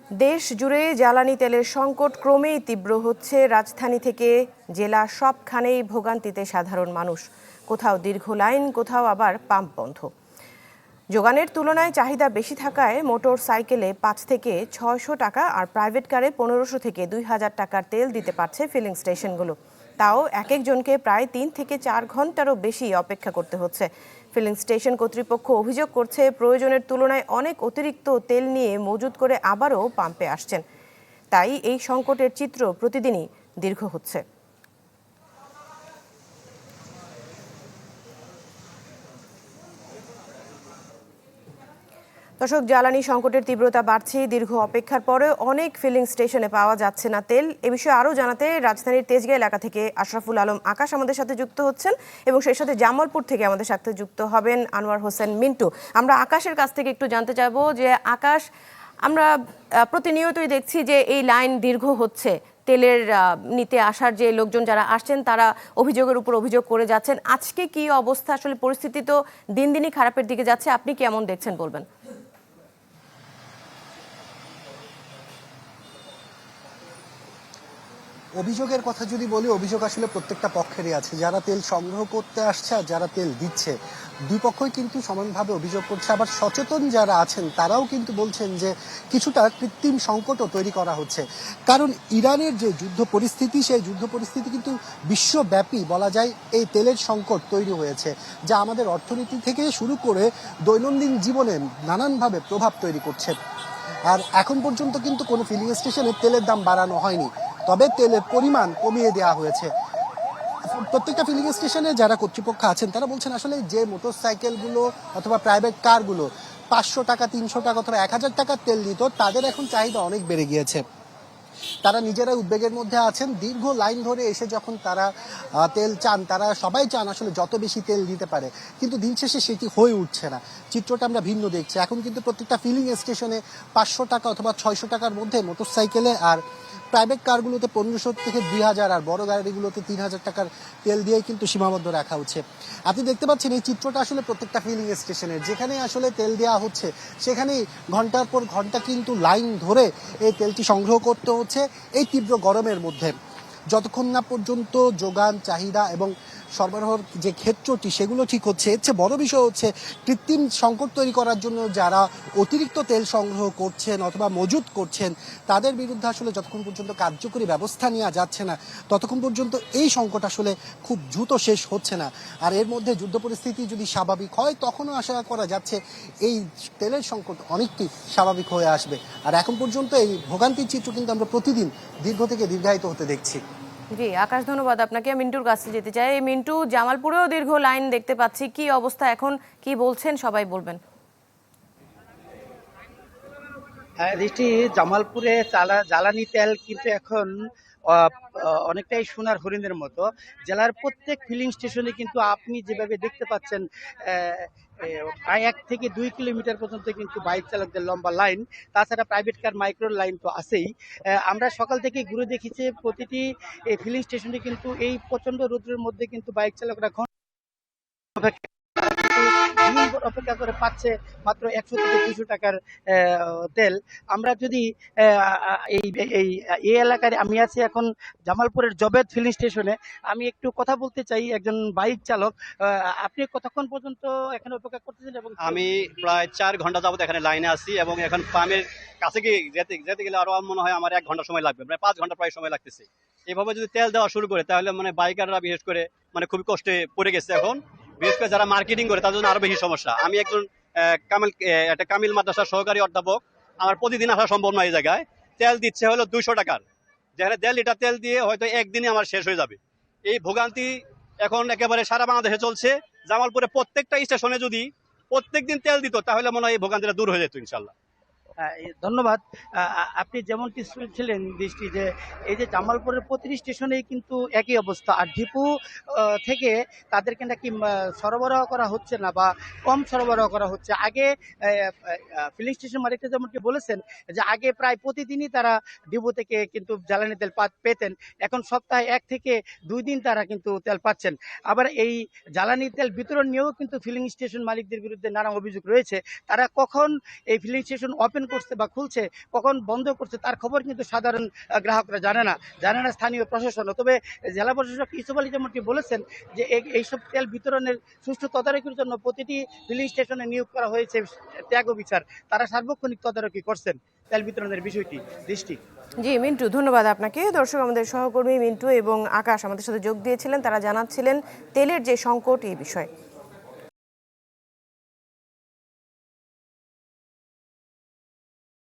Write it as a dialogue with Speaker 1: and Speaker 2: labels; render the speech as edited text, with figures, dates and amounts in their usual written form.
Speaker 1: দেশ জুড়ে জ্বালানি তেলের সংকট ক্রমেই তীব্র হচ্ছে। রাজধানী থেকে জেলা সবখানেই ভোগান্তিতে সাধারণ মানুষ। কোথাও দীর্ঘ লাইন, কোথাও আবার পাম্প বন্ধ। যোগানের তুলনায় চাহিদা বেশি থাকায় মোটর সাইকেলে ৫ থেকে ৬০০ টাকা আর প্রাইভেট কারে ১৫০০ থেকে ২০০০ টাকার তেল দিতে পারছে ফিলিং স্টেশনগুলো। তাও এক একজনকে প্রায় ৩ থেকে ৪ ঘন্টারও বেশি অপেক্ষা করতে হচ্ছে। ফিলিং স্টেশন কর্তৃপক্ষ অভিযোগ করছে, প্রয়োজনের তুলনায় অনেক অতিরিক্ত তেল নিয়ে মজুত করে আবারও পাম্পে আসছেন। তাই এই সংকটের চিত্র প্রতিদিনই দীর্ঘ হচ্ছে। দর্শক, জ্বালানি সংকটের তীব্রতা বাড়ছে। দীর্ঘ অপেক্ষার পরে অনেক ফিলিং স্টেশনে পাওয়া যাচ্ছে না তেল। এ বিষয়ে আরও জানাতে রাজধানীর তেজগাঁ এলাকা থেকে আশরাফুল আলম আকাশ আমাদের সাথে যুক্ত হচ্ছেন এবং সেই সাথে জামালপুর থেকে আমাদের সাথে যুক্ত হবেন আনোয়ার হোসেন মিন্টু। আমরা আকাশের কাছ থেকে একটু জানতে চাইবো যে আকাশ, আমরা প্রতিনিয়তই দেখছি যে এই লাইন দীর্ঘ হচ্ছে। তেলের নিতে আসার যে লোকজন যারা আসছেন তারা অভিযোগের উপর অভিযোগ করে যাচ্ছেন। আজকে কি অবস্থা? আসলে পরিস্থিতি তো দিন দিনই খারাপের দিকে যাচ্ছে। আপনি কেমন দেখছেন বলবেন?
Speaker 2: অভিযোগের কথা যদি বলি, অভিযোগ আসলে প্রত্যেকটা পক্ষেরই আছে। যারা তেল সংগ্রহ করতে আসছে আর যারা তেল দিচ্ছে, দুই পক্ষই কিন্তু সমানভাবে অভিযোগ করছে। আবার সচেতন যারা আছেন তারাও কিন্তু বলছেন যে কিছুটা কৃত্রিম সংকটও তৈরি করা হচ্ছে। কারণ ইরানের যে যুদ্ধ পরিস্থিতি, সেই যুদ্ধ পরিস্থিতি কিন্তু বিশ্বব্যাপী বলা যায় এই তেলের সংকট তৈরি হয়েছে, যা আমাদের অর্থনীতি থেকে শুরু করে দৈনন্দিন জীবনে নানানভাবে প্রভাব তৈরি করছে। আর এখন পর্যন্ত কিন্তু কোনো ফিলিং স্টেশনে তেলের দাম বাড়ানো হয়নি, তবে তেলের পরিমাণ কমিয়ে দেওয়া হয়েছে। প্রত্যেকটা ফিলিং স্টেশনে যারা কর্তৃপক্ষ আছেন তারা বলছেন আসলে যে মোটর সাইকেলগুলো অথবা প্রাইভেট কারগুলো ৫০০ টাকা, ৩০০ টাকা অথবা ১০০০ টাকার তেল নিত, তাদের এখন চাহিদা অনেক বেড়ে গিয়েছে। তারা নিজেরা উদ্বেগের মধ্যে আছেন। দীর্ঘ লাইন ধরে এসে যখন তারা তেল চান, তারা সবাই চান আসলে যত বেশি তেল দিতে পারে, কিন্তু দিন শেষে সেটি হয়ে উঠছে না। চিত্রটা আমরা ভিন্ন দেখছি। এখন কিন্তু প্রত্যেকটা ফিলিং স্টেশনে ৫০০ টাকা অথবা ৬০০ টাকার মধ্যে মোটর সাইকেলে আর প্রাইভেট কারগুলোতে ১৫০০ থেকে ২০০০ আর বড় গাড়িগুলোতে ৩০০০ টাকার তেল দিয়েই কিন্তু সীমাবদ্ধ রাখা হচ্ছে। আপনি দেখতে পাচ্ছেন এই চিত্রটা আসলে প্রত্যেকটা ফিলিং স্টেশনের, যেখানে আসলে তেল দেওয়া হচ্ছে সেখানেই ঘন্টার পর ঘন্টা কিন্তু লাইন ধরে এই তেলটি সংগ্রহ করতে হচ্ছে এই তীব্র গরমের মধ্যে। যতক্ষণ না পর্যন্ত যোগান, চাহিদা এবং সরবরাহর যে ক্ষেত্রটি সেগুলো ঠিক হচ্ছে। এর চেয়ে বড় বিষয় হচ্ছে কৃত্রিম সংকট তৈরি করার জন্য যারা অতিরিক্ত তেল সংগ্রহ করছেন অথবা মজুত করছেন, তাদের বিরুদ্ধে আসলে যতক্ষণ পর্যন্ত কার্যকরী ব্যবস্থা নেওয়া যাচ্ছে না, ততক্ষণ পর্যন্ত এই সংকট আসলে খুব দ্রুত শেষ হচ্ছে না। আর এর মধ্যে যুদ্ধ পরিস্থিতি যদি স্বাভাবিক হয়, তখনও আশা করা যাচ্ছে এই তেলের সংকট অনেকটি স্বাভাবিক হয়ে আসবে। আর এখন পর্যন্ত এই ভোগান্তির চিত্র কিন্তু আমরা প্রতিদিন দীর্ঘ থেকে দীর্ঘায়িত হতে দেখছি।
Speaker 1: জি আকাশ, ধন্যবাদ আপনাকে। মিন্টুর কাছে যেতে চাই। মিন্টু, জামালপুরেও দীর্ঘ লাইন দেখতে পাচ্ছি, কি অবস্থা এখন, কি বলছেন সবাই বলবেন?
Speaker 3: হ্যাঁ দৃষ্টি, জামালপুরে জ্বালানি তেল কিন্তু এখন অনেকটাই সোনার হরিণের মতো। জেলার প্রত্যেক ফিলিং স্টেশনে কিন্তু আপনি যেভাবে দেখতে পাচ্ছেন প্রায় ১ থেকে ২ কিলোমিটার পর্যন্ত কিন্তু বাইক চালকদের লম্বা লাইন। তাছাড়া প্রাইভেট কার, মাইক্রো লাইন তো আছেই। আমরা সকাল থেকে ঘুরে দেখেছি প্রতিটি ফিলিং স্টেশনে কিন্তু এই প্রচন্ড রোদের মধ্যে কিন্তু বাইক চালকরা অপেক্ষা করে পাচ্ছে মাত্র ১০০ থেকে ২০০ টাকার তেল। আমরা যদি এই এলাকায়, আমি আছি এখন জামালপুরের জবেদ ফিলিং স্টেশনে, আমি একটু কথা বলতে চাই একজন বাইক চালক। আপনি কতক্ষণ পর্যন্ত এখানে অপেক্ষা করতেছেন? এবং
Speaker 4: আমি প্রায় ৪ ঘন্টা যাবত এখানে লাইনে আছি এবং এখন পাম্পের কাছে গিয়ে যেতে গেলে আরো মনে হয় আমার ১ ঘন্টা সময় লাগবে, প্রায় ৫ ঘন্টা প্রায় সময় লাগতেছে। এভাবে যদি তেল দেওয়া শুরু করে তাহলে মানে বাইকাররা বিশেষ করে মানে খুবই কষ্টে পড়ে গেছে এখন। বিশেষ করে যারা মার্কেটিং করে তাদের জন্য আরো বেশি সমস্যা। আমি একজন একটা কামিল মাদ্রাসার সহকারী অধ্যাপক। আমার প্রতিদিন আসা সম্ভব নয়। এই জায়গায় তেল দিচ্ছে হলো ২০০ টাকার, যেখানে ১.৫ লিটার তেল দিয়ে হয়তো একদিনে আমার শেষ হয়ে যাবে। এই ভোগান্তি এখন একেবারে সারা বাংলাদেশে চলছে। জামালপুরে প্রত্যেকটা স্টেশনে যদি প্রত্যেকদিন তেল দিত তাহলে মনে হয় এই ভোগান্তিটা দূর হয়ে যেত ইনশাল্লাহ।
Speaker 3: ধন্যবাদ। আপনি যেমনটি শুনছিলেন দৃষ্টি, যে এই যে জামালপুরের প্রতিটি স্টেশনেই কিন্তু একই অবস্থা। আর ডিপো থেকে তাদেরকে নাকি সরবরাহ করা হচ্ছে না বা কম সরবরাহ করা হচ্ছে। আগে ফিলিং স্টেশন মালিকরা যেমনটি বলেছেন যে আগে প্রায় প্রতিদিনই তারা ডিপো থেকে কিন্তু জ্বালানি তেল পেতেন, এখন সপ্তাহে ১ থেকে ২ দিন তারা কিন্তু তেল পাচ্ছেন। আবার এই জ্বালানি তেল বিতরণ নিয়েও কিন্তু ফিলিং স্টেশন মালিকদের বিরুদ্ধে নানা অভিযোগ রয়েছে। তারা কখন এই ফিলিং স্টেশন ওপেন করছে বা খুলছে, কখন বন্ধ করছে তার খবর কিন্তু সাধারণ গ্রাহকরা জানে না স্থানীয় প্রশাসনও। তবে জেলা প্রশাসক ইউসুফ আলী যেমনটি বলেছেন যে এইসব তেল বিতরণের সুষ্ঠু তদারকির জন্য প্রতিটি ফিলিং স্টেশনে নিয়োগ করা হয়েছে ত্যাগ বিচার, তারা সার্বক্ষণিক তদারকি করছেন তেল বিতরণের বিষয়টি। দৃষ্টি।
Speaker 1: জি মিন্টু, ধন্যবাদ আপনাকে। দর্শক, আমাদের সহকর্মী মিন্টু এবং আকাশ আমাদের সাথে যোগ দিয়েছিলেন, তারা জানাচ্ছিলেন তেলের যে সংকট এই বিষয়ে।